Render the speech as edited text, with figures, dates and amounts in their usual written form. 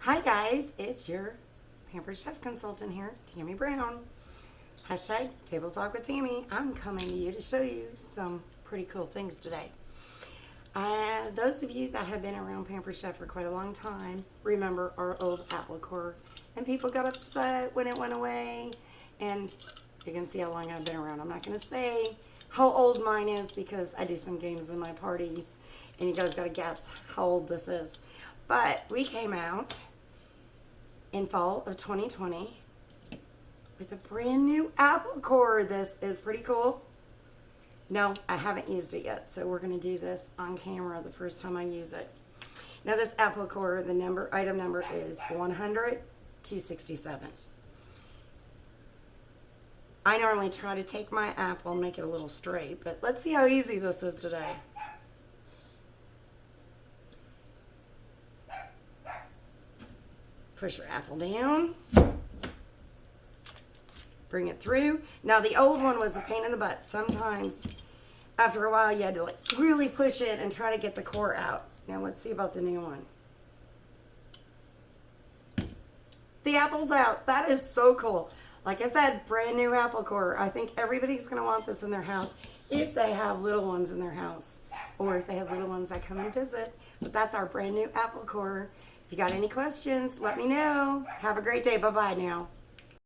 Hi guys, it's your Pampered Chef consultant here, Tammy Brown. Hashtag Table Talk with Tammy. I'm coming to you to show you some pretty cool things today. Those of you that have been around Pampered Chef for quite a long time remember our old apple core, and people got upset when it went away. And you can see how long I've been around. I'm not going to say how old mine is because I do some games in my parties, and you guys got to guess how old this is. But we came out in fall of 2020 with a brand new apple core. This is pretty cool. No, I haven't used it yet, so we're going to do this on camera the first time I use it. Now this apple core, the item number is 100-267. I normally try to take my apple and make it a little straight, but let's see how easy this is today. Push your apple down. Bring it through. Now the old one was a pain in the butt. Sometimes after a while you had to like really push it and try to get the core out. Now let's see about the new one. The apple's out. That is so cool. Like I said, brand new apple core. I think everybody's going to want this in their house if they have little ones in their house or if they have little ones that come and visit. But that's our brand new apple core. If you got any questions, let me know. Have a great day. Bye-bye now.